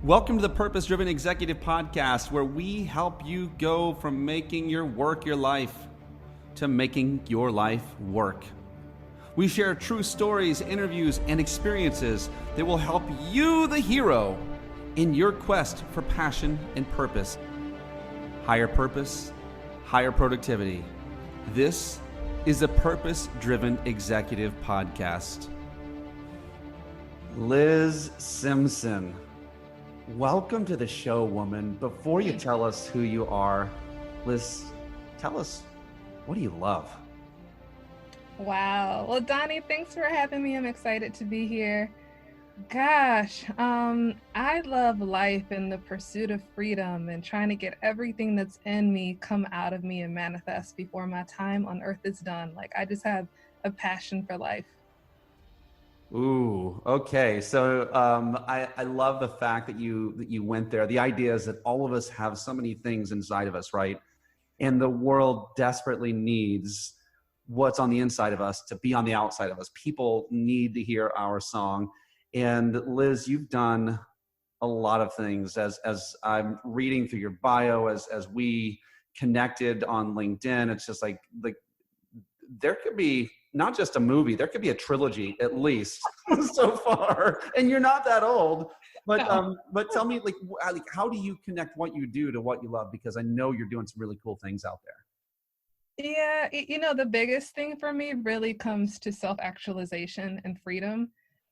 Welcome to the Purpose Driven Executive Podcast, where we help you go from making your work your life to making your life work. We share true stories, interviews, and experiences that will help you, the hero, in your quest for passion and purpose. Higher purpose, higher productivity. This is the Purpose Driven Executive Podcast. Liz Simpson. Welcome to the show, woman. Before you tell us who you are, Liz, tell us, what do you love? Wow. Well, Donnie, thanks for having me. I'm excited to be here. Gosh, I love life and the pursuit of freedom and trying to get everything that's in me come out of me and manifest before my time on earth is done. Like, I just have a passion for life. Ooh, okay. So I love the fact that you went there. The idea is that all of us have so many things inside of us, right? And the world desperately needs what's on the inside of us to be on the outside of us. People need to hear our song. And Liz, you've done a lot of things. As I'm reading through your bio, as we connected on LinkedIn, it's just like there could be not just a movie, there could be a trilogy at least so far. And you're not that old, but No. but tell me, like how do you connect what you do to what you love? Because I know you're doing some really cool things out there. Yeah, the biggest thing for me really comes to self-actualization and freedom.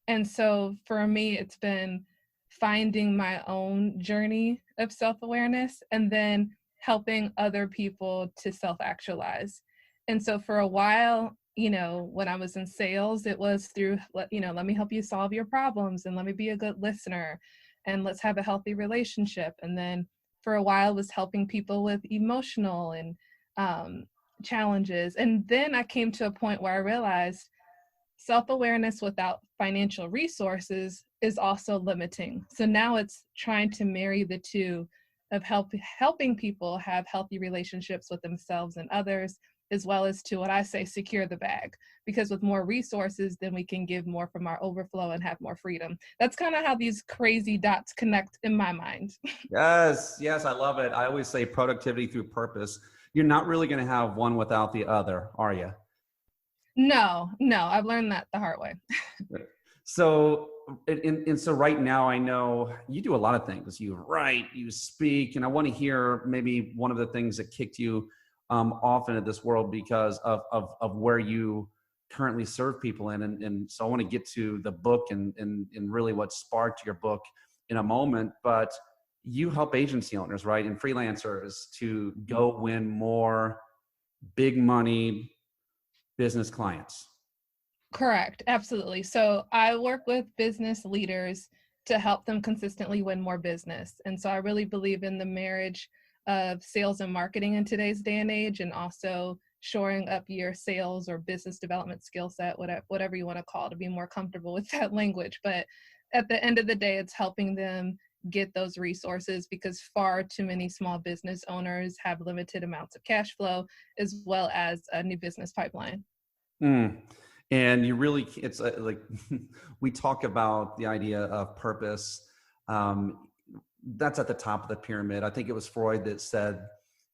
And so for me, it's been finding my own journey of self-awareness and then helping other people to self-actualize. And so for a while, when I was in sales, it was through, let me help you solve your problems and let me be a good listener and let's have a healthy relationship. And then for a while was helping people with emotional and challenges. And then I came to a point where I realized self-awareness without financial resources is also limiting. So now it's trying to marry the two of helping people have healthy relationships with themselves and others, as well as to what I say, secure the bag. Because with more resources, then we can give more from our overflow and have more freedom. That's kind of how these crazy dots connect in my mind. Yes, I love it. I always say productivity through purpose. You're not really going to have one without the other, are you? No, I've learned that the hard way. So, so right now, I know you do a lot of things. You write, you speak, and I want to hear maybe one of the things that kicked you off into this world because of where you currently serve people in. And so I want to get to the book and really what sparked your book in a moment. But you help agency owners, right, and freelancers to go win more big money business clients. Correct. Absolutely. So I work with business leaders to help them consistently win more business. And so I really believe in the marriage of sales and marketing in today's day and age, and also shoring up your sales or business development skill set, whatever you want to call it, to be more comfortable with that language. But at the end of the day, it's helping them get those resources because far too many small business owners have limited amounts of cash flow as well as a new business pipeline. Mm. And you really, it's like we talk about the idea of purpose. That's at the top of the pyramid. I think it was Freud that said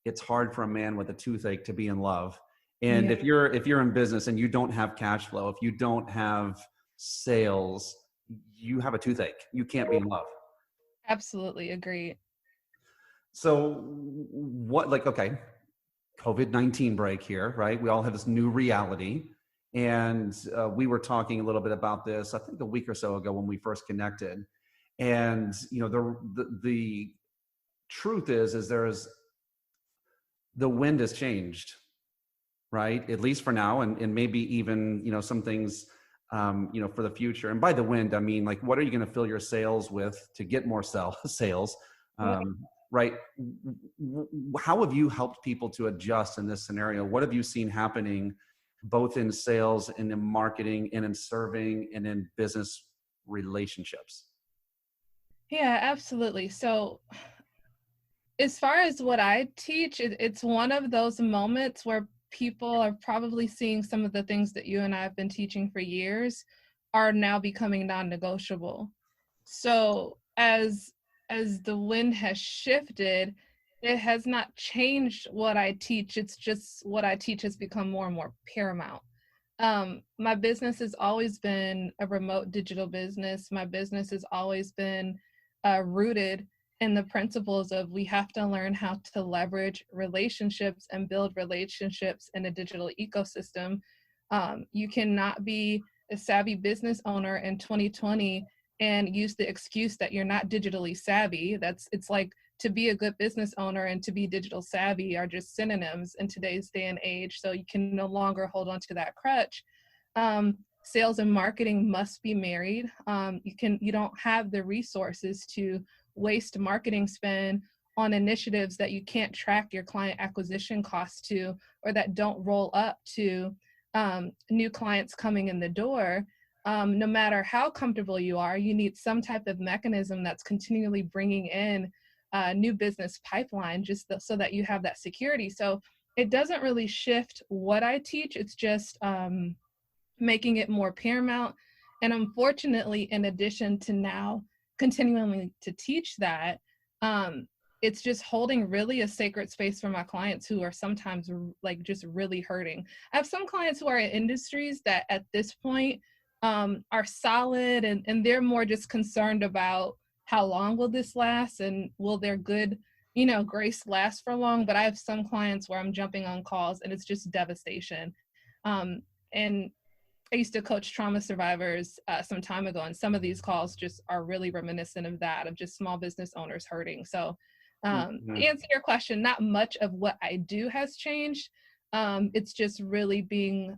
it's hard for a man with a toothache to be in love. And Yeah. if you're in business and you don't have cash flow, if you don't have sales, you have a toothache. You can't be in love. Absolutely agree. So what, like, okay, COVID-19 break here, right? We all have this new reality. And we were talking a little bit about this, I think a week or so ago when we first connected. And, the truth is there's, the wind has changed, right? At least for now, and maybe even, some things, for the future. And by the wind, I mean, like, what are you going to fill your sails with to get more sales? Right? How have you helped people to adjust in this scenario? What have you seen happening both in sales and in marketing and in serving and in business relationships? Yeah, absolutely. So as far as what I teach, it's one of those moments where people are probably seeing some of the things that you and I have been teaching for years are now becoming non-negotiable. So as as the wind has shifted, it has not changed what I teach. It's just what I teach has become more and more paramount. My business has always been a remote digital business. My business has always been rooted in the principles of we have to learn how to leverage relationships and build relationships in a digital ecosystem. You cannot be a savvy business owner in 2020 and use the excuse that you're not digitally savvy. It's like to be a good business owner and to be digital savvy are just synonyms in today's day and age. So you can no longer hold on to that crutch. Sales and marketing must be married. You don't have the resources to waste marketing spend on initiatives that you can't track your client acquisition costs to, or that don't roll up to new clients coming in the door. No matter how comfortable you are, you need some type of mechanism that's continually bringing in new business pipeline so that you have that security. So it doesn't really shift what I teach. It's just making it more paramount. And unfortunately, in addition to now continuing to teach that, it's just holding really a sacred space for my clients who are sometimes like just really hurting. I have some clients who are in industries that at this point are solid and they're more just concerned about how long will this last and will their good, grace last for long. But I have some clients where I'm jumping on calls and it's just devastation. And I used to coach trauma survivors some time ago, and some of these calls just are really reminiscent of that, of just small business owners hurting. So to answer your question, not much of what I do has changed. It's just really being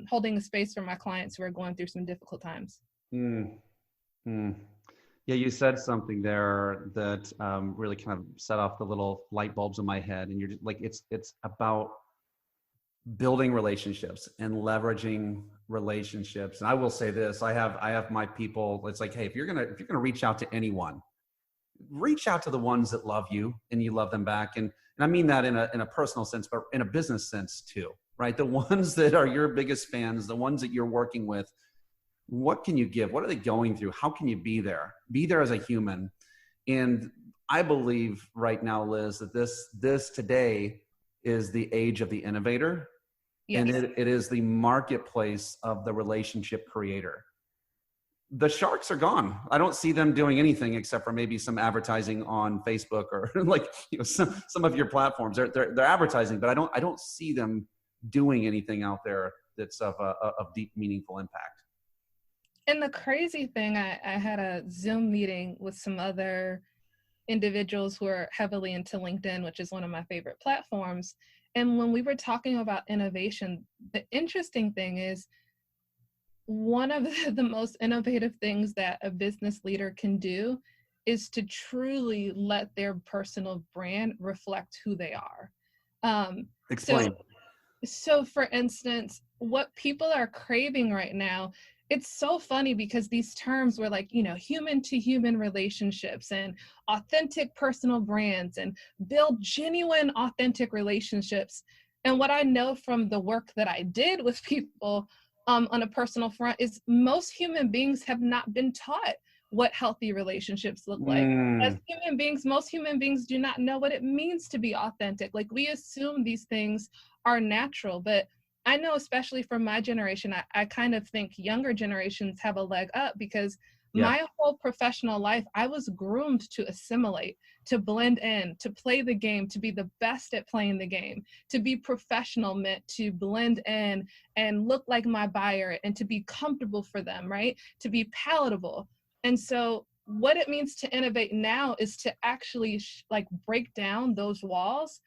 holding a space for my clients who are going through some difficult times. Yeah, you said something there that really kind of set off the little light bulbs in my head. And you're just, like, it's about building relationships and leveraging relationships. And I will say this: I have my people. It's like, hey, if you're gonna reach out to anyone, reach out to the ones that love you and you love them back. And I mean that in a personal sense, but in a business sense too, right? The ones that are your biggest fans, the ones that you're working with. What can you give? What are they going through? How can you be there? Be there as a human. And I believe right now, Liz, that this today is the age of the innovator. Yes. And it is the marketplace of the relationship creator. The sharks are gone. I don't see them doing anything except for maybe some advertising on Facebook or like some of your platforms. They're advertising, but I don't see them doing anything out there that's of deep, meaningful impact. And the crazy thing, I had a Zoom meeting with some other individuals who are heavily into LinkedIn, which is one of my favorite platforms. And when we were talking about innovation, the interesting thing is one of the most innovative things that a business leader can do is to truly let their personal brand reflect who they are. Explain. So for instance, what people are craving right now, it's so funny because these terms were like, human to human relationships and authentic personal brands and build genuine, authentic relationships. And what I know from the work that I did with people on a personal front is most human beings have not been taught what healthy relationships look like. As human beings, most human beings do not know what it means to be authentic. Like, we assume these things are natural, but I know, especially from my generation, I kind of think younger generations have a leg up because my whole professional life, I was groomed to assimilate, to blend in, to play the game, to be the best at playing the game, to be professional meant to blend in and look like my buyer and to be comfortable for them, right? To be palatable. And so what it means to innovate now is to actually break down those walls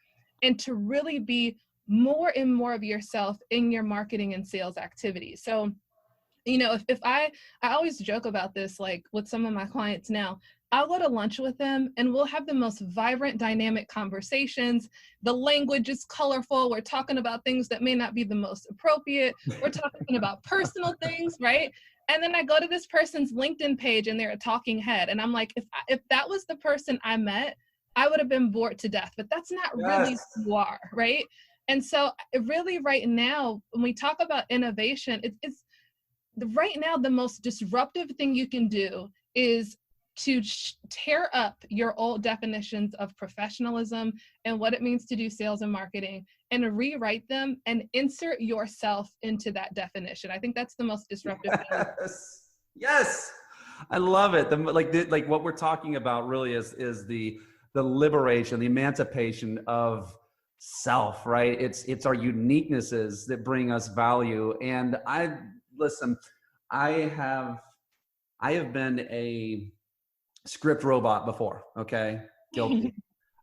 and to really be more and more of yourself in your marketing and sales activities. So, if I always joke about this, like with some of my clients now, I'll go to lunch with them and we'll have the most vibrant, dynamic conversations. The language is colorful. We're talking about things that may not be the most appropriate. We're talking about personal things, right? And then I go to this person's LinkedIn page and they're a talking head. And I'm like, if that was the person I met, I would have been bored to death, but that's not really who you are, right? And so really right now, when we talk about innovation, it's right now the most disruptive thing you can do is to tear up your old definitions of professionalism and what it means to do sales and marketing, and rewrite them and insert yourself into that definition. I think that's the most disruptive thing. Yes. Yes. I love it. Like what we're talking about really is the liberation, the emancipation of self, right? It's our uniquenesses that bring us value. And listen, I have been a script robot before. Okay. Guilty.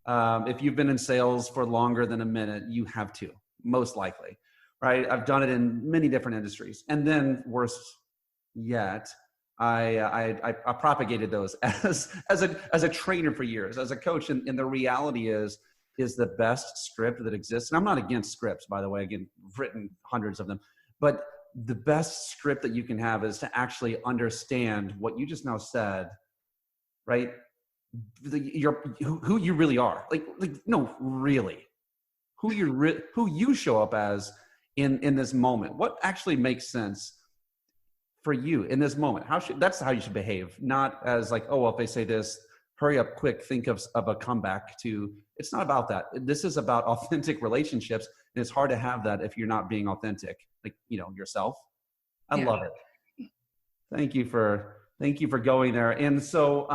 If you've been in sales for longer than a minute, you have to, most likely, right? I've done it in many different industries. And then worse yet, I propagated those as a trainer for years, as a coach. And the reality is the best script that exists. And I'm not against scripts, by the way. Again, I've written hundreds of them, but the best script that you can have is to actually understand what you just now said, right? Who you really are. Like no, really, who you show up as in this moment. What actually makes sense for you in this moment? That's how you should behave, not as like, oh, well, if they say this, hurry up, quick, think of a comeback. It's not about that. This is about authentic relationships, and it's hard to have that if you're not being authentic, like, yourself. I love it. Thank you for going there. And so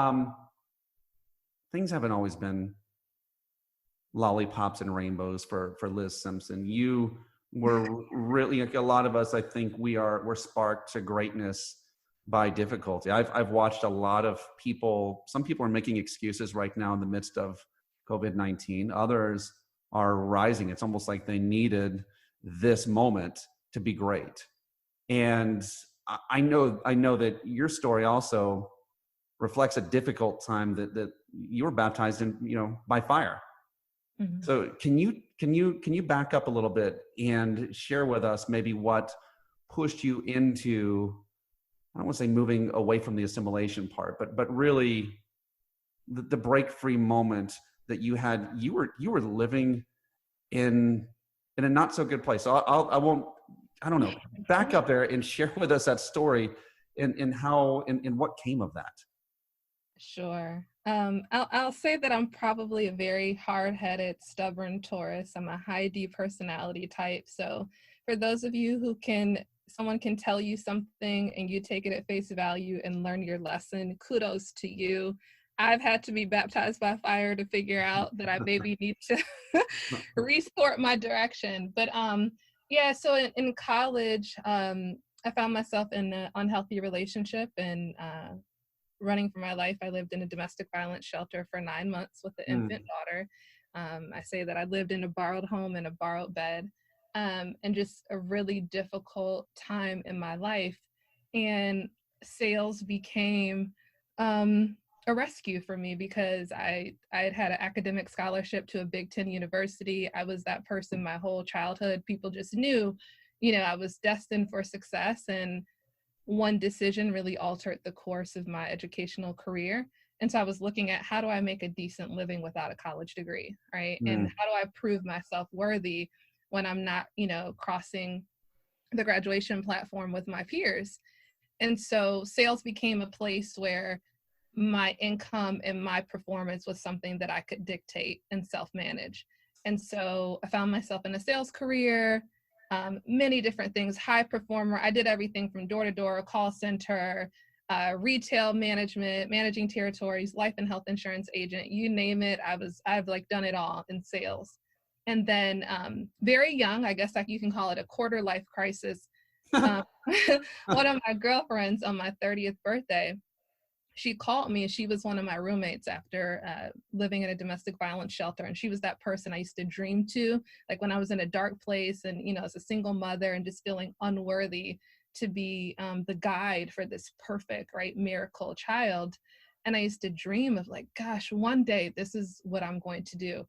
things haven't always been lollipops and rainbows for Liz Simpson. You were really, like a lot of us, I think we're sparked to greatness by difficulty. I've watched a lot of people. Some people are making excuses right now in the midst of COVID-19. Others are rising. It's almost like they needed this moment to be great. And I know that your story also reflects a difficult time that you were baptized in, by fire. Mm-hmm. So can you back up a little bit and share with us maybe what pushed you into, I don't want to say moving away from the assimilation part, but really the break free moment that you had. You were living in a not so good place. So I don't know, back up there and share with us that story and how and what came of that. Sure. I'll say that I'm probably a very hard-headed, stubborn Taurus. I'm a high D personality type. So for those of you someone can tell you something and you take it at face value and learn your lesson, kudos to you. I've had to be baptized by fire to figure out that I maybe need to resort my direction. But so in college, I found myself in an unhealthy relationship and running for my life. I lived in a domestic violence shelter for 9 months with an infant daughter. I say that I lived in a borrowed home in a borrowed bed, and just a really difficult time in my life. And sales became a rescue for me because I had an academic scholarship to a Big Ten university. I was that person my whole childhood. People just knew, I was destined for success, and one decision really altered the course of my educational career. And so I was looking at, how do I make a decent living without a college degree, right? And how do I prove myself worthy when I'm not, crossing the graduation platform with my peers? And so sales became a place where my income and my performance was something that I could dictate and self-manage. And so I found myself in a sales career, many different things, high performer. I did everything from door-to-door, call center, retail management, managing territories, life and health insurance agent, you name it. I've done it all in sales. And then very young, I guess you can call it a quarter life crisis. One of my girlfriends on my 30th birthday, she called me, and she was one of my roommates after living in a domestic violence shelter. And she was that person I used to dream to, like when I was in a dark place and, as a single mother and just feeling unworthy to be the guide for this perfect, right, miracle child. And I used to dream of like, gosh, one day this is what I'm going to do.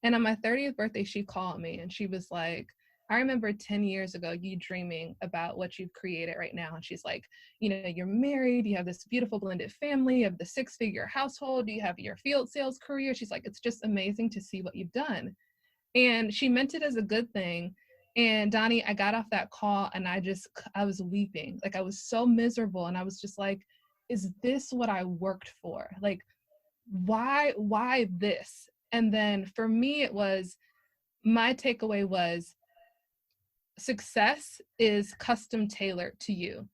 And on my 30th birthday, she called me and she was like, I remember 10 years ago, you dreaming about what you've created right now. And she's like, you're married, you have this beautiful blended family, you have the 6-figure household, you have your field sales career. She's like, it's just amazing to see what you've done. And she meant it as a good thing. And Donnie, I got off that call and I was weeping. Like I was so miserable. And I was just like, is this what I worked for? Like, why this? And then for me, my takeaway was success is custom tailored to you.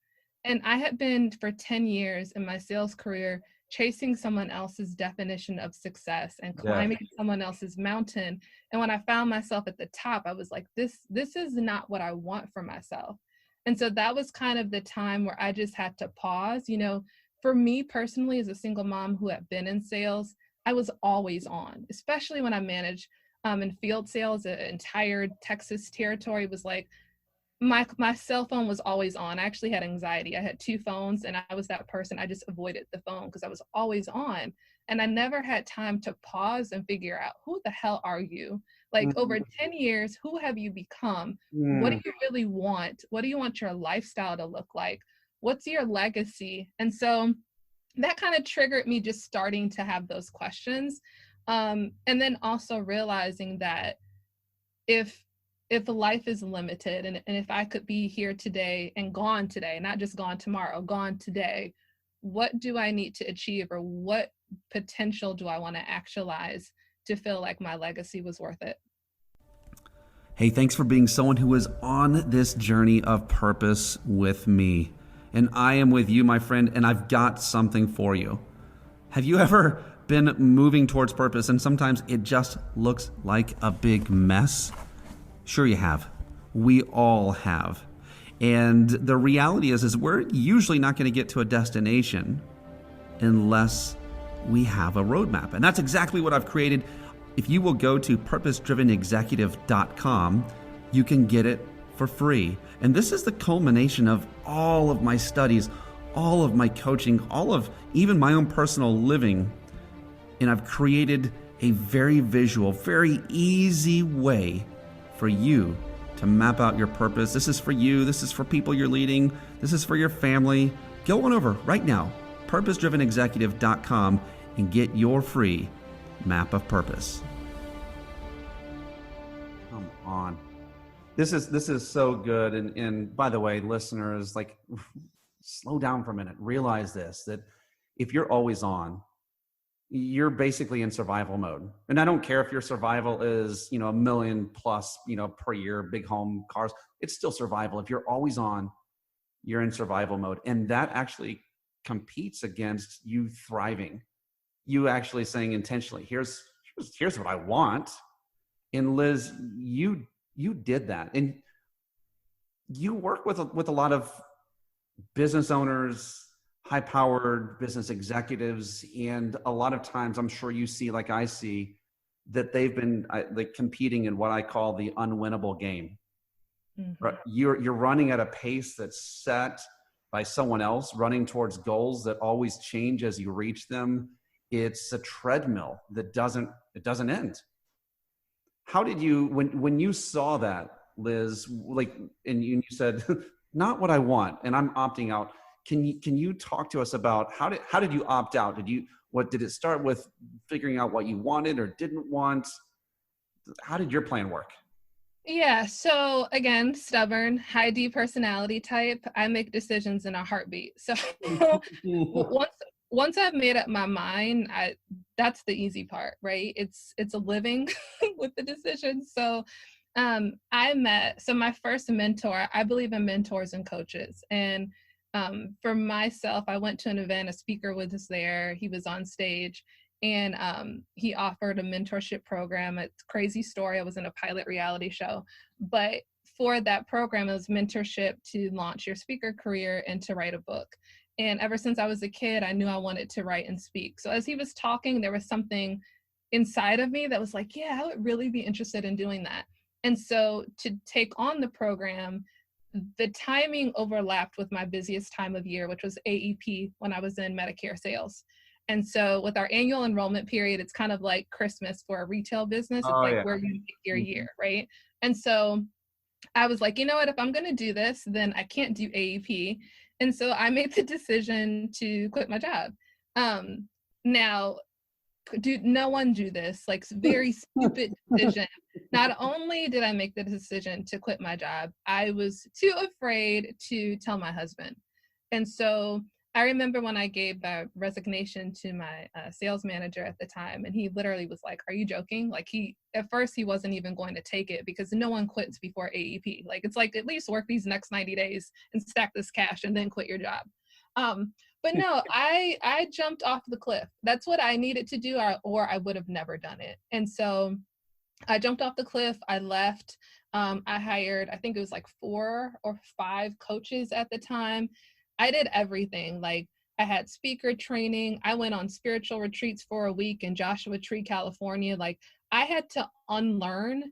And I had been for 10 years in my sales career chasing someone else's definition of success and Yeah. climbing someone else's mountain. And when I found myself at the top, I was like, this is not what I want for myself. And so that was kind of the time where I just had to pause. For me personally, as a single mom who had been in sales, I was always on, especially when I managed in field sales. The entire Texas territory was like, my cell phone was always on. I actually had anxiety. I had 2 phones, and I was that person. I just avoided the phone because I was always on. And I never had time to pause and figure out, who the hell are you? Like, over 10 years, who have you become? What do you really want? What do you want your lifestyle to look like? What's your legacy? And so that kind of triggered me just starting to have those questions. And then also realizing that if life is limited, and if I could be here today and gone today, not just gone tomorrow, gone today, what do I need to achieve, or what potential do I want to actualize to feel like my legacy was worth it? Hey, thanks for being someone who is on this journey of purpose with me. And I am with you, my friend, and I've got something for you. Have you ever been moving towards purpose and sometimes it just looks like a big mess? Sure you have. We all have. And the reality is we're usually not going to get to a destination unless we have a roadmap. And that's exactly what I've created. If you will go to purposedrivenexecutive.com, you can get it for free. And this is the culmination of all of my studies, all of my coaching, all of even my own personal living. And I've created a very visual, very easy way for you to map out your purpose. This is for you. This is for people you're leading. This is for your family. Go on over right now, purposedrivenexecutive.com, and get your free map of purpose. Come on. This is so good. And by the way, listeners, like, slow down for a minute. Realize this, that if you're always on, you're basically in survival mode. And I don't care if your survival is, $1 million plus, per year, big home, cars, it's still survival. If you're always on, you're in survival mode. And that actually competes against you thriving. You actually saying intentionally, here's what I want. And Liz, you did that. And you work with a lot of business owners, high-powered business executives, and a lot of times I'm sure you see, like I see, that they've been like competing in what I call the unwinnable game. Mm-hmm. Right? You're running at a pace that's set by someone else, running towards goals that always change as you reach them. It's a treadmill that doesn't end. How did you, when you saw that, Liz, like, and you said, not what I want, and I'm opting out. Can you talk to us about how did you opt out? Did it start with figuring out what you wanted or didn't want? How did your plan work? Yeah. So again, stubborn, high D personality type. I make decisions in a heartbeat. So once I've made up my mind, that's the easy part, right? It's a living with the decisions. So my first mentor, I believe in mentors and coaches. And for myself, I went to an event, a speaker was there, he was on stage, and he offered a mentorship program. It's a crazy story. I was in a pilot reality show, but for that program, it was mentorship to launch your speaker career and to write a book. And ever since I was a kid, I knew I wanted to write and speak. So as he was talking, there was something inside of me that was like, yeah, I would really be interested in doing that. And so to take on the program, the timing overlapped with my busiest time of year, which was AEP, when I was in Medicare sales. And so with our annual enrollment period, it's kind of like Christmas for a retail business. It's where you pick your year, right? And so I was like, you know what, if I'm going to do this, then I can't do AEP. And so I made the decision to quit my job. Now, no one do this, like, very stupid decision. Not only did I make the decision to quit my job, I was too afraid to tell my husband. And so I remember when I gave the resignation to my sales manager at the time, and he literally was like, "Are you joking?" Like at first he wasn't even going to take it because no one quits before AEP. Like it's like at least work these next 90 days and stack this cash and then quit your job. But no, I jumped off the cliff. That's what I needed to do, or I would have never done it. And so I jumped off the cliff. I left. I hired, I think it was like 4 or 5 coaches at the time. I did everything. Like I had speaker training. I went on spiritual retreats for a week in Joshua Tree, California. Like I had to unlearn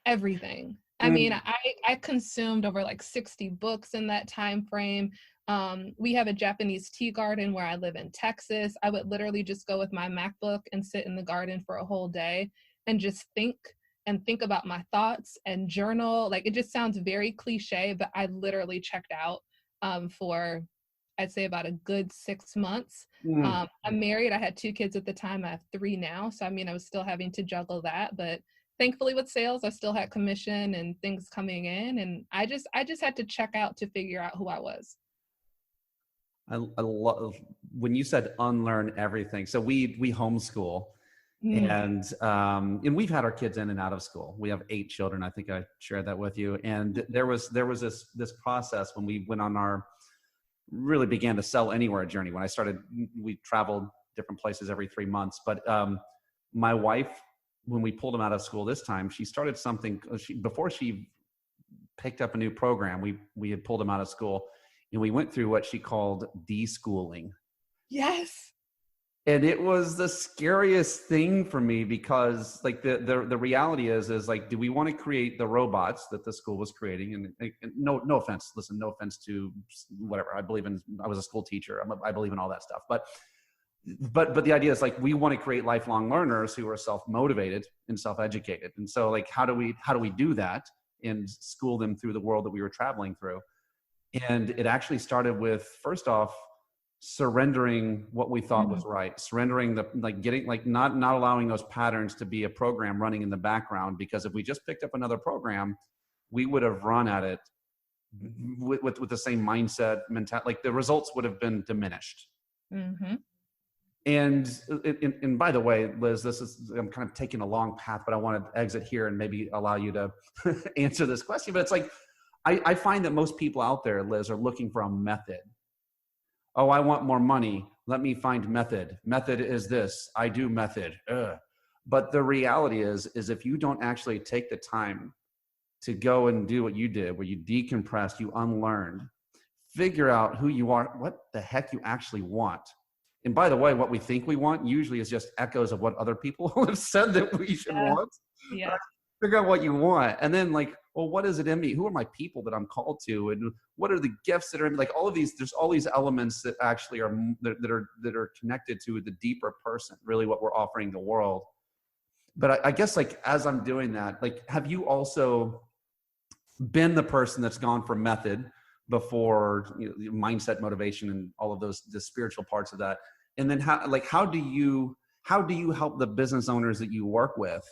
everything. I mean, Mm. I consumed over like 60 books in that time frame. We have a Japanese tea garden where I live in Texas. I would literally just go with my MacBook and sit in the garden for a whole day and just think about my thoughts and journal. Like it just sounds very cliche, but I literally checked out for I'd say about a good 6 months. Mm. I'm married. I had 2 kids at the time. I have 3 now. So I mean, I was still having to juggle that, but thankfully with sales, I still had commission and things coming in, and I just had to check out to figure out who I was. I love when you said unlearn everything. So we homeschool, Mm. and we've had our kids in and out of school. We have 8 children. I think I shared that with you. And there was this process when we went on our really began to sell anywhere journey. When I started, we traveled different places every 3 months. But my wife, when we pulled them out of school this time, she started something. Before she picked up a new program, we had pulled them out of school, and we went through what she called deschooling. Yes. And it was the scariest thing for me because like the reality is like, do we want to create the robots that the school was creating? And no offense, listen, no offense to whatever. I was a school teacher. I believe in all that stuff. But the idea is like, we want to create lifelong learners who are self-motivated and self-educated. And so like, how do we do that and school them through the world that we were traveling through? And it actually started with, first off, surrendering what we thought Mhm. was right, surrendering getting not allowing those patterns to be a program running in the background, because if we just picked up another program, we would have run at it with the same mindset mentality. Like the results would have been diminished. Mhm. And by the way, Liz, I'm kind of taking a long path, but I want to exit here and maybe allow you to answer this question. But it's like, I find that most people out there, Liz, are looking for a method. Oh, I want more money. Let me find method. Method is this. I do method. Ugh. But the reality is if you don't actually take the time to go and do what you did, where you decompressed, you unlearned, figure out who you are, what the heck you actually want. And by the way, what we think we want usually is just echoes of what other people have said that we should Yeah. want. Yeah. Figure out what you want, and then like, well, what is it in me? Who are my people that I'm called to, and what are the gifts that are in me? Like all of these, there's all these elements that actually are that are connected to the deeper person, really what we're offering the world. But I guess like as I'm doing that, like, have you also been the person that's gone for method before, mindset, motivation, and all of those, the spiritual parts of that? And then how do you help the business owners that you work with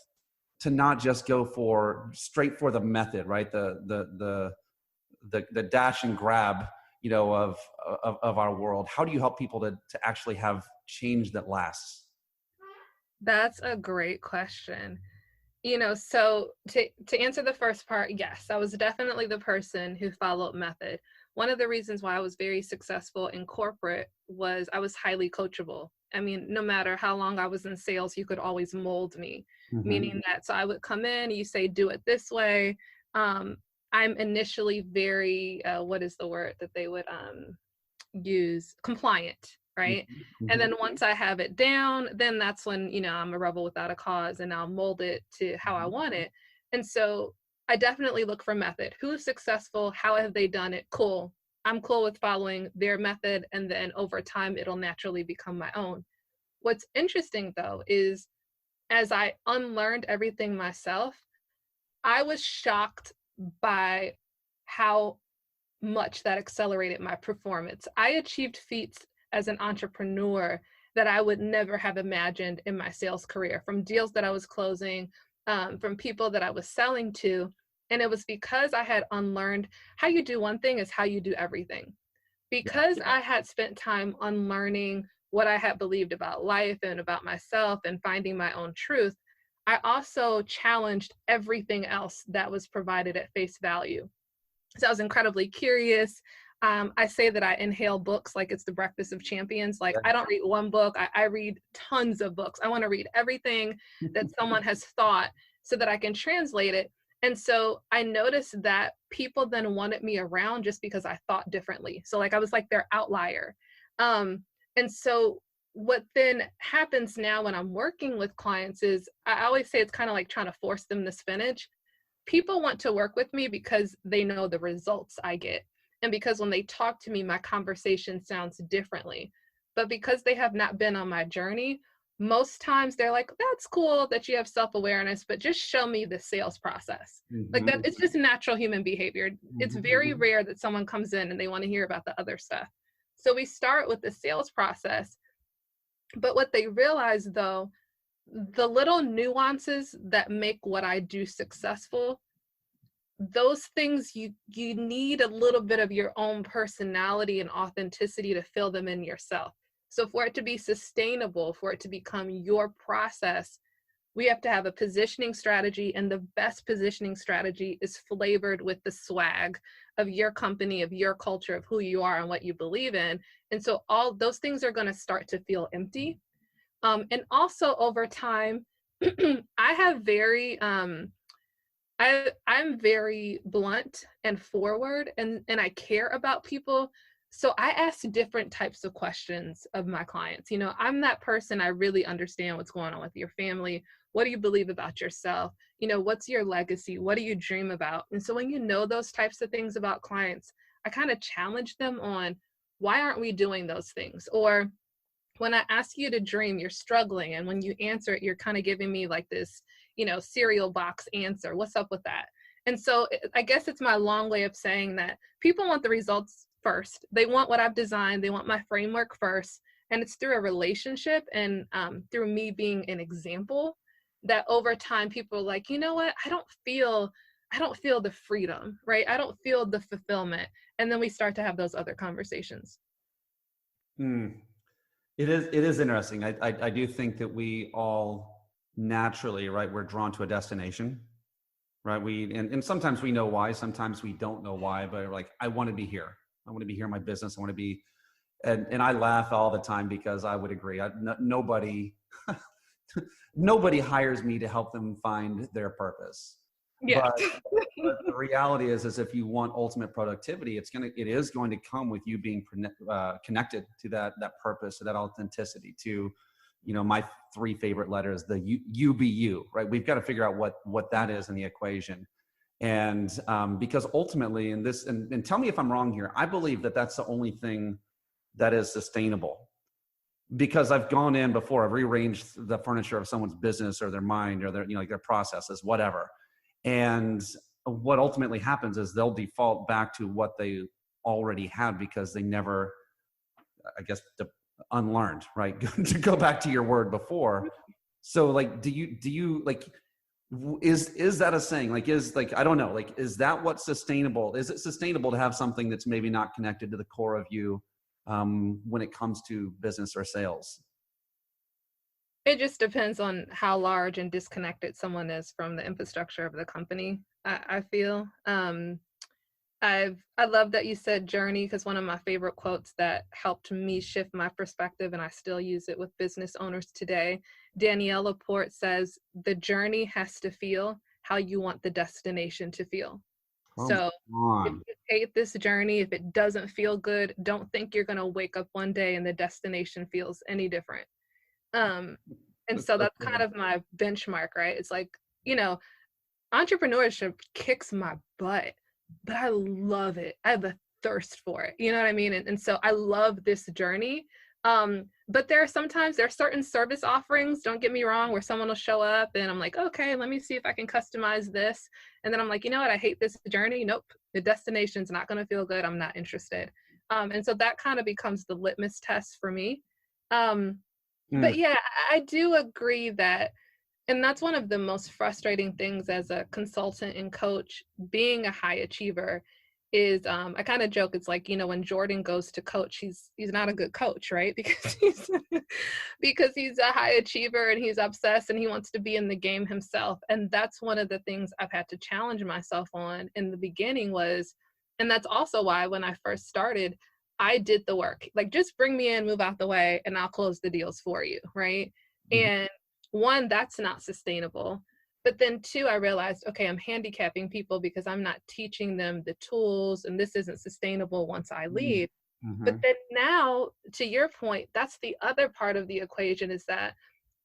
to not just go straight for the method, right? The dash and grab, of our world. How do you help people to actually have change that lasts? That's a great question. So to answer the first part, yes, I was definitely the person who followed method. One of the reasons why I was very successful in corporate was I was highly coachable. I mean, no matter how long I was in sales, you could always mold me, Mm-hmm. meaning that so I would come in, you say, do it this way. Um, I'm initially very, what is the word that they would use? Compliant, right? And Mm-hmm. then once I have it down, then that's when, I'm a rebel without a cause and I'll mold it to how I want it. And so I definitely look for method. Who's successful? How have they done it? Cool. I'm cool with following their method. And then over time, it'll naturally become my own. What's interesting though is as I unlearned everything myself, I was shocked by how much that accelerated my performance. I achieved feats as an entrepreneur that I would never have imagined in my sales career, from deals that I was closing, from people that I was selling to. And it was because I had unlearned how you do one thing is how you do everything. because I had spent time unlearning what I had believed about life and about myself and finding my own truth, I also challenged everything else that was provided at face value. So I was incredibly curious. I say that I inhale books like it's the breakfast of champions. Like, I don't read one book, I read tons of books. I want to read everything that someone has thought so that I can translate it. And so I noticed that people then wanted me around just because I thought differently. So like I was like their outlier. And so what then happens now when I'm working with clients is I always say it's kind of like trying to force them to spinach. People want to work with me because they know the results I get. And because when they talk to me, my conversation sounds differently. But because they have not been on my journey, most times they're like, that's cool that you have self-awareness, but just show me the sales process. Like that, it's just natural human behavior. It's very rare that someone comes in and they want to hear about the other stuff. So we start with the sales process. But what they realize though, the little nuances that make what I do successful, those things you need a little bit of your own personality and authenticity to fill them in yourself. So for it to be sustainable, for it to become your process, we have to have a positioning strategy, and the best positioning strategy is flavored with the swag of your company, of your culture, of who you are and what you believe in. And so all those things are going to start to feel empty. And also over time, I have very I'm very blunt and forward, and I care about people. So I ask different types of questions of my clients. You know, I'm that person, I really understand what's going on with your family. What do you believe about yourself? You know, what's your legacy? What do you dream about? And so when you know those types of things about clients, I kind of challenge them on, why aren't we doing those things? Or when I ask you to dream, you're struggling. And when you answer it, you're kind of giving me like this, you know, cereal box answer. What's up with that? And so I guess it's my long way of saying that people want the results first. They want what I've designed. They want my framework first. And it's through a relationship and through me being an example that over time people are like, you know what? I don't feel the freedom, right? I don't feel the fulfillment. And then we start to have those other conversations. It is interesting. I do think that we all naturally, right, we're drawn to a destination, right? And sometimes we know why, sometimes we don't know why, but like, I want to be here. I want to be here in my business. I want to be, and I laugh all the time because I would agree. Nobody, nobody hires me to help them find their purpose. Yeah. But the reality is if you want ultimate productivity, it is going to come with you being connected to that purpose, to that authenticity, to, you know, my 3 favorite letters, the you be you, right? We've got to figure out what that is in the equation. And because ultimately in this, and tell me if I'm wrong here, I believe that that's the only thing that is sustainable. Because I've gone in before, I've rearranged the furniture of someone's business or their mind or their, you know, like their processes, whatever. And what ultimately happens is they'll default back to what they already had because they never, I guess, unlearned, right? To go back to your word before. So like, do you like, is that a saying? Like, I don't know, like, is that what's sustainable? Is it sustainable to have something that's maybe not connected to the core of you when it comes to business or sales? It just depends on how large and disconnected someone is from the infrastructure of the company. I feel. I love that you said journey, because one of my favorite quotes that helped me shift my perspective, and I still use it with business owners today. Danielle Laporte says, "The journey has to feel how you want the destination to feel." So if you hate this journey, if it doesn't feel good, don't think you're going to wake up one day and the destination feels any different. And so that's kind of my benchmark, right? It's like, you know, entrepreneurship kicks my butt, but I love it. I have a thirst for it. You know what I mean? And so I love this journey. But there are certain service offerings, don't get me wrong, where someone will show up and I'm like, okay, let me see if I can customize this. And then I'm like, you know what? I hate this journey. Nope. The destination's not going to feel good. I'm not interested. And so that kind of becomes the litmus test for me. But yeah, I do agree that, and that's one of the most frustrating things as a consultant and coach, being a high achiever, is I kind of joke, it's like, when Jordan goes to coach, he's not a good coach, right? Because he's a high achiever and he's obsessed and he wants to be in the game himself. And that's one of the things I've had to challenge myself on in the beginning was, and that's also why when I first started, I did the work. Like, just bring me in, move out the way, and I'll close the deals for you, right? Mhm. And one, that's not sustainable. But then two, I realized, okay, I'm handicapping people because I'm not teaching them the tools, and this isn't sustainable once I leave. But Mhm. then now, to your point, that's the other part of the equation, is that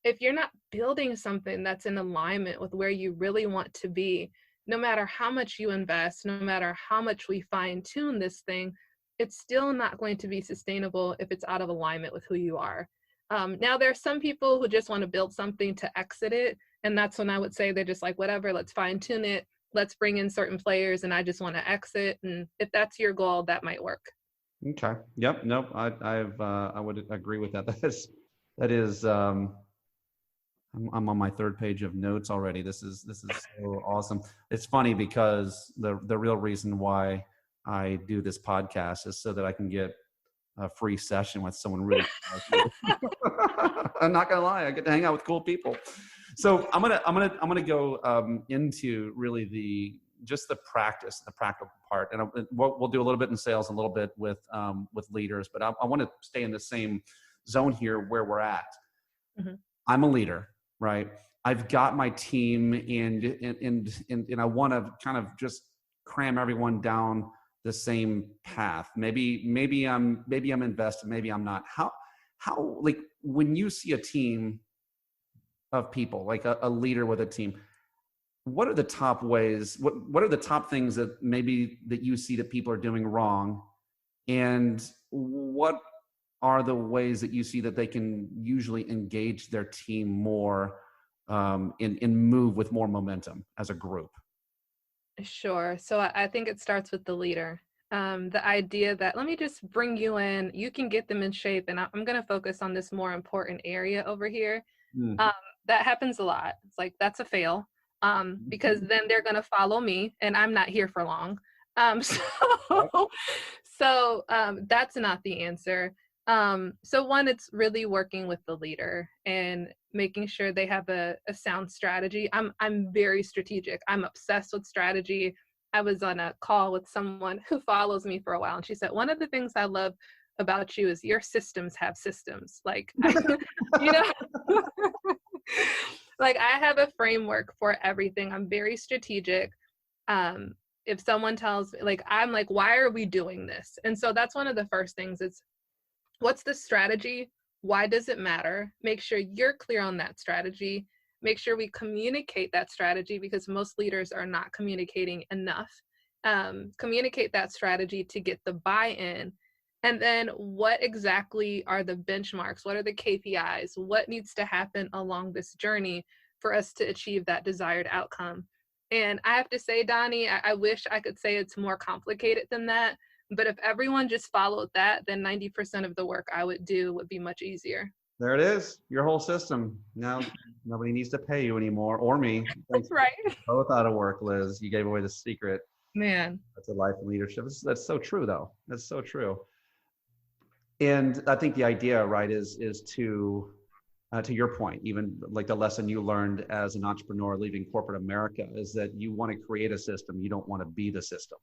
if you're not building something that's in alignment with where you really want to be, no matter how much you invest, no matter how much we fine tune this thing, it's still not going to be sustainable if it's out of alignment with who you are. Now, there are some people who just want to build something to exit it. And that's when I would say they're just like, whatever, let's fine tune it. Let's bring in certain players and I just want to exit. And if that's your goal, that might work. Okay. Yep. Nope. I would agree with that. That is I'm on my third page of notes already. This is so awesome. It's funny because the real reason why I do this podcast is so that I can get a free session with someone really cool. I'm not gonna lie, I get to hang out with cool people. So I'm gonna go into really just the practice, the practical part, and we'll do a little bit in sales, a little bit with leaders, but I want to stay in the same zone here where we're at. Mhm. I'm a leader, right? I've got my team, and I want to kind of just cram everyone down the same path. Maybe I'm invested, maybe I'm not. How like when you see a team of people, like a leader with a team, what are the top ways? What are the top things that maybe that you see that people are doing wrong, and what are the ways that you see that they can usually engage their team more and move with more momentum as a group? Sure. So I think it starts with the leader. The idea that let me just bring you in, you can get them in shape, and I'm going to focus on this more important area over here. Mm. Um, that happens a lot. It's like that's a fail, because then they're going to follow me, and I'm not here for long. So, that's not the answer. So one, it's really working with the leader and making sure they have a sound strategy. I'm very strategic. I'm obsessed with strategy. I was on a call with someone who follows me for a while, and she said, one of the things I love about you is your systems have systems. Like, you know, like I have a framework for everything. I'm very strategic. Um, if someone tells me, like, I'm like, why are we doing this? And so that's one of the first things is, what's the strategy? Why does it matter? Make sure you're clear on that strategy. Make sure we communicate that strategy because most leaders are not communicating enough. Communicate that strategy to get the buy-in. And then what exactly are the benchmarks? What are the KPIs? What needs to happen along this journey for us to achieve that desired outcome? And I have to say, Donnie, I wish I could say it's more complicated than that. But if everyone just followed that, then 90% of the work I would do would be much easier. There it is, your whole system. Now nobody needs to pay you anymore, or me. Thanks. Right. Both out of work, Liz. You gave away the secret. Man. That's a life in leadership. That's so true, though. That's so true. And I think the idea, right, is to your point, even like the lesson you learned as an entrepreneur leaving corporate America, is that you want to create a system. You don't want to be the system.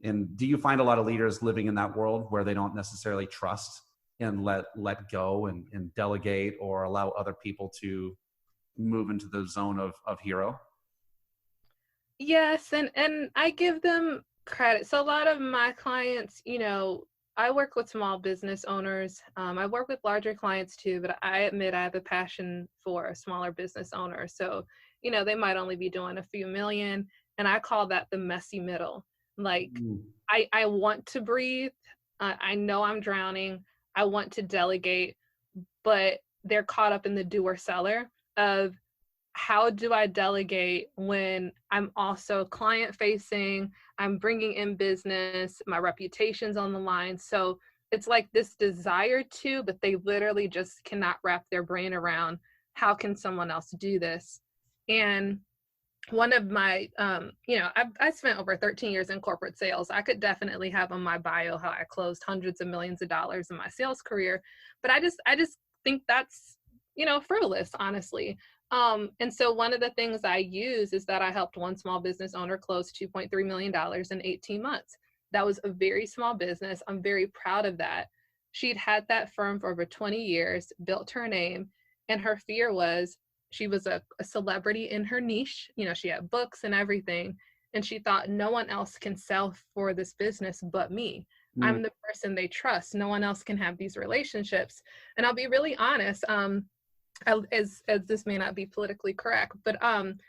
And do you find a lot of leaders living in that world where they don't necessarily trust and let go and delegate or allow other people to move into the zone of hero? Yes, and I give them credit. So a lot of my clients, I work with small business owners. I work with larger clients too, but I admit I have a passion for a smaller business owner. So, they might only be doing a few million, and I call that the messy middle. Like, Mm. I want to breathe. I know I'm drowning. I want to delegate, but they're caught up in the doer seller of, how do I delegate when I'm also client facing, I'm bringing in business, my reputation's on the line. So it's like this desire to, but they literally just cannot wrap their brain around, how can someone else do this? And one of my, I spent over 13 years in corporate sales. I could definitely have on my bio how I closed hundreds of millions of dollars in my sales career, but I just think that's, frivolous, honestly. And so one of the things I use is that I helped one small business owner close $2.3 million in 18 months. That was a very small business. I'm very proud of that. She'd had that firm for over 20 years, built her name, and her fear was she was a celebrity in her niche. She had books and everything. And she thought, no one else can sell for this business but me. Mm. I'm the person they trust. No one else can have these relationships. And I'll be really honest, as this may not be politically correct, but I'm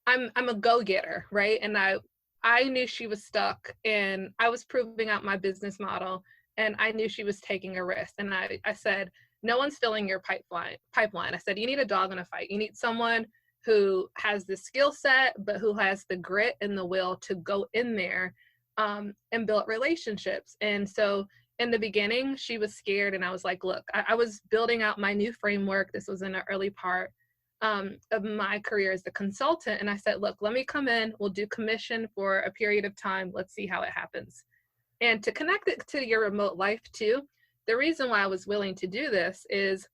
a go-getter, right? And I knew she was stuck, and I was proving out my business model, and I knew she was taking a risk. And I said, no one's filling your pipeline. I said, you need a dog in a fight. You need someone who has the skill set, but who has the grit and the will to go in there and build relationships. And so in the beginning, she was scared. And I was like, look, I was building out my new framework. This was in the early part of my career as a consultant. And I said, look, let me come in. We'll do commission for a period of time. Let's see how it happens. And to connect it to your remote life too, the reason why I was willing to do this is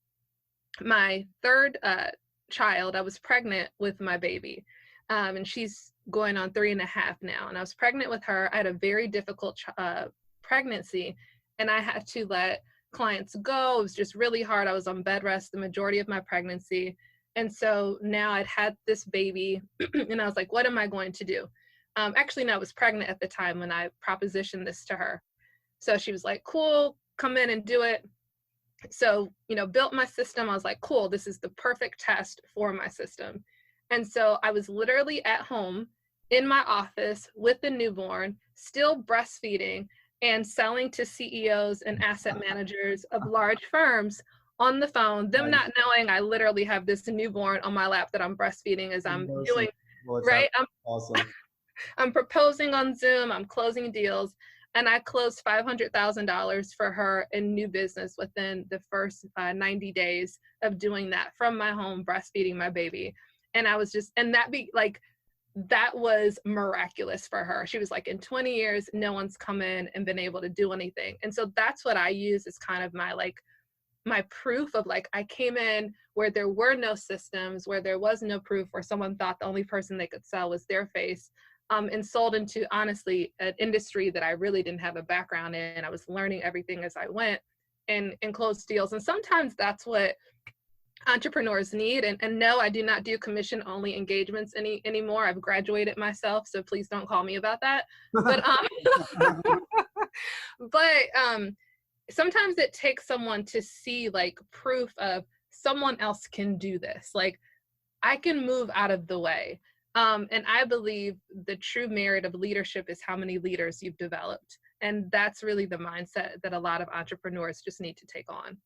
my third child, I was pregnant with my baby. And she's going on 3.5 now. And I was pregnant with her. I had a very difficult pregnancy, and I had to let clients go. It was just really hard. I was on bed rest the majority of my pregnancy. And so now I'd had this baby and I was like, what am I going to do? Actually, no, I was pregnant at the time when I propositioned this to her. So she was like, cool, come in and do it. So, built my system. I was like, cool, this is the perfect test for my system. And so I was literally at home in my office with the newborn, still breastfeeding and selling to CEOs and asset managers of large firms on the phone, them Nice. not knowing I literally have this newborn on my lap that I'm breastfeeding as I'm doing, Well, right? awesome. I'm proposing on Zoom, I'm closing deals, and I closed $500,000 for her in new business within the first 90 days of doing that from my home, breastfeeding my baby. And I was just, and that was miraculous for her. She was like, in 20 years, no one's come in and been able to do anything. And so that's what I use as kind of my proof of I came in where there were no systems, where there was no proof, where someone thought the only person they could sell was their face, and sold into, honestly, an industry that I really didn't have a background in. I was learning everything as I went and closed deals. And sometimes that's what entrepreneurs need. And no, I do not do commission only engagements anymore. I've graduated myself, so please don't call me about that. But sometimes it takes someone to see proof of someone else can do this. I can move out of the way. And I believe the true merit of leadership is how many leaders you've developed. And that's really the mindset that a lot of entrepreneurs just need to take on.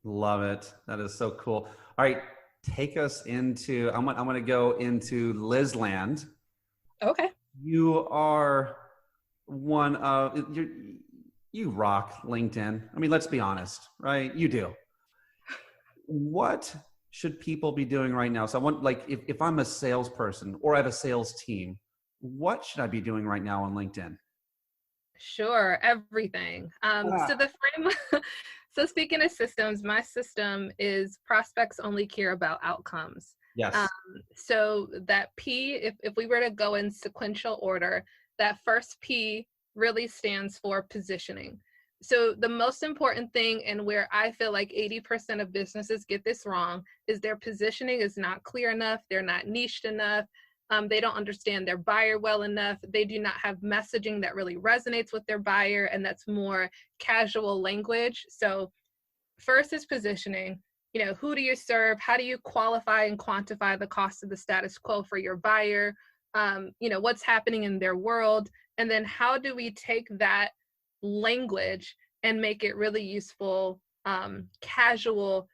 Love it. That is so cool. All right. Take us into, I'm going to go into Liz land. Okay. You are one of, you rock LinkedIn. I mean, let's be honest, right? You do. What should people be doing right now? So I want, if I'm a salesperson or I have a sales team, what should I be doing right now on LinkedIn? Sure. Everything. So the frame, so speaking of systems, my system is prospects only care about outcomes. Yes. So that P, if we were to go in sequential order, that first P really stands for positioning. So the most important thing, and where I feel like 80% of businesses get this wrong, is their positioning is not clear enough. They're not niched enough. They don't understand their buyer well enough. They do not have messaging that really resonates with their buyer, and that's more casual language. So first is positioning. Who do you serve? How do you qualify and quantify the cost of the status quo for your buyer? What's happening in their world? And then how do we take that language and make it really useful, casual,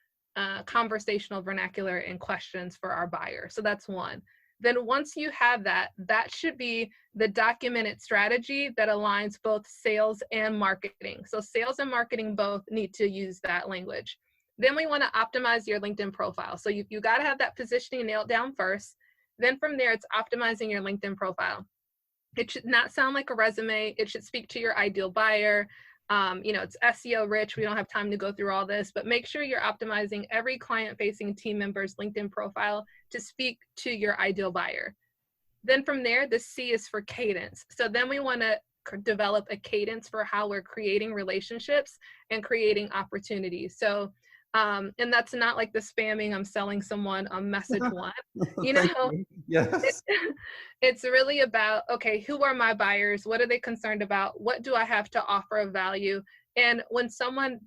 conversational vernacular and questions for our buyer? So that's one. Then once you have that, that should be the documented strategy that aligns both sales and marketing. So sales and marketing both need to use that language. Then we want to optimize your LinkedIn profile. So you got to have that positioning nailed down first. Then from there, it's optimizing your LinkedIn profile. It should not sound like a resume. It should speak to your ideal buyer. It's SEO rich. We don't have time to go through all this, but make sure you're optimizing every client-facing team member's LinkedIn profile to speak to your ideal buyer. Then from there, the C is for cadence. So then we want to develop a cadence for how we're creating relationships and creating opportunities. So, and that's not like the spamming, I'm selling someone on message one, Yes. It's really about, okay, who are my buyers? What are they concerned about? What do I have to offer of value? And when someone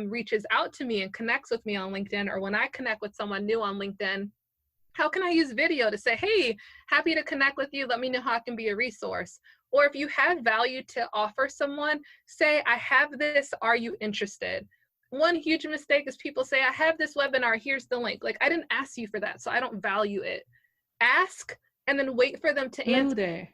reaches out to me and connects with me on LinkedIn, or when I connect with someone new on LinkedIn, how can I use video to say, hey, happy to connect with you. Let me know how I can be a resource. Or if you have value to offer someone, say, I have this, are you interested? One huge mistake is people say, I have this webinar, here's the link. Like, I didn't ask you for that, so I don't value it. Ask and then wait for them to answer.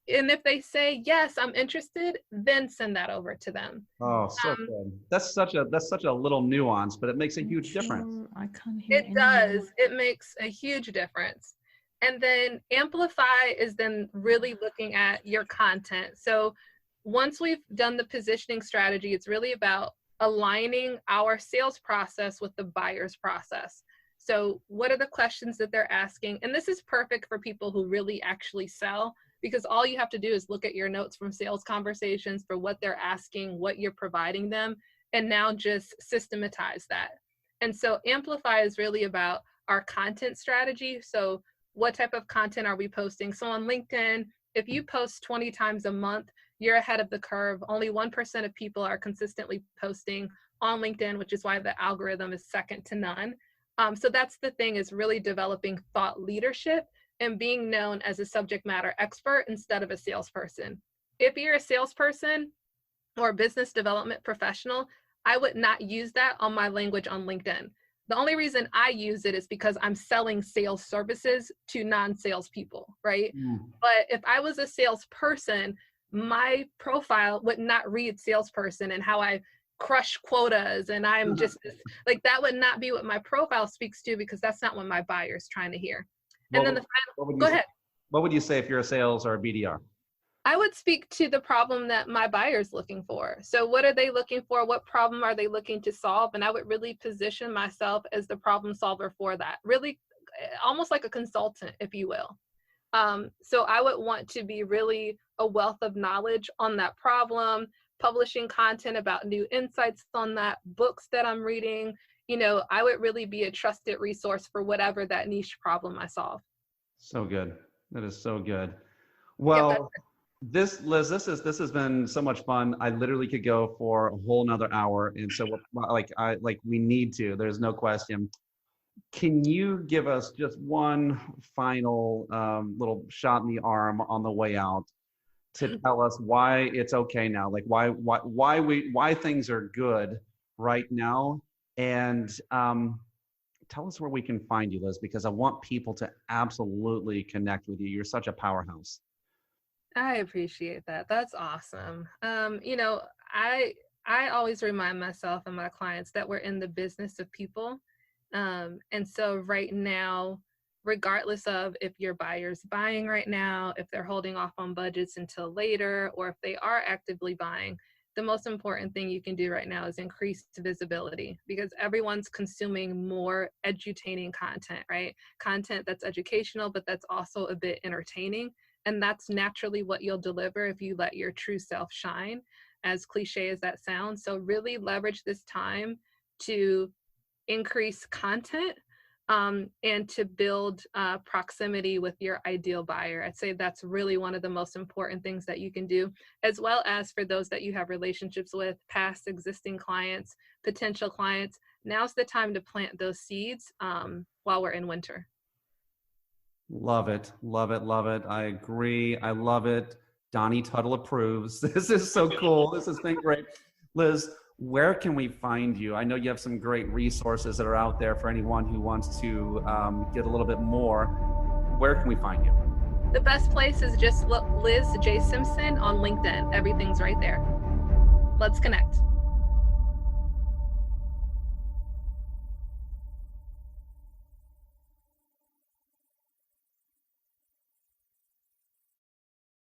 And if they say, yes, I'm interested, then send that over to them. Oh, so good. That's such a little nuance, but it makes a huge difference. I can't hear it does. It makes a huge difference. And then amplify is then really looking at your content. So once we've done the positioning strategy, it's really about aligning our sales process with the buyer's process. So what are the questions that they're asking? And this is perfect for people who really actually sell, because all you have to do is look at your notes from sales conversations for what they're asking, what you're providing them, and now just systematize that. And so amplify is really about our content strategy. So what type of content are we posting? So on LinkedIn, if you post 20 times a month, you're ahead of the curve. Only 1% of people are consistently posting on LinkedIn, which is why the algorithm is second to none. So that's the thing, is really developing thought leadership and being known as a subject matter expert instead of a salesperson. If you're a salesperson or a business development professional, I would not use that on my language on LinkedIn. The only reason I use it is because I'm selling sales services to non-sales people, right? But if I was a salesperson, my profile would not read salesperson and how I crush quotas and I'm just like, that would not be what my profile speaks to, because that's not what my buyer's trying to hear. And then the final, go ahead. What would you say if you're a sales or a BDR? I would speak to the problem that my buyer's looking for. So what are they looking for? What problem are they looking to solve? And I would really position myself as the problem solver for that. Really almost like a consultant, if you will. So I would want to be really a wealth of knowledge on that problem, publishing content about new insights on that, books that I'm reading. I would really be a trusted resource for whatever that niche problem I solve. So good. That is so good. Well, Liz, this has been so much fun. I literally could go for a whole nother hour. And so we need to, there's no question. Can you give us just one final little shot in the arm on the way out to tell us why it's okay now? Like why things are good right now? And tell us where we can find you, Liz, because I want people to absolutely connect with you. You're such a powerhouse. I appreciate that. That's awesome. I always remind myself and my clients that we're in the business of people. And so right now, regardless of if your buyer's buying right now, if they're holding off on budgets until later, or if they are actively buying, the most important thing you can do right now is increase visibility, because everyone's consuming more edutaining content, right? Content that's educational, but that's also a bit entertaining. And that's naturally what you'll deliver if you let your true self shine, as cliche as that sounds. So really leverage this time to increase content and to build proximity with your ideal buyer. I'd say that's really one of the most important things that you can do, as well as for those that you have relationships with, past existing clients, potential clients. Now's the time to plant those seeds while we're in winter. Love it. Love it. Love it. I agree. I love it. Donnie Tuttle approves. This is so cool. This has been great. Liz, where can we find you? I know you have some great resources that are out there for anyone who wants to get a little bit more. Where can we find you? The best place is just Liz J. Simpson on LinkedIn. Everything's right there. Let's connect.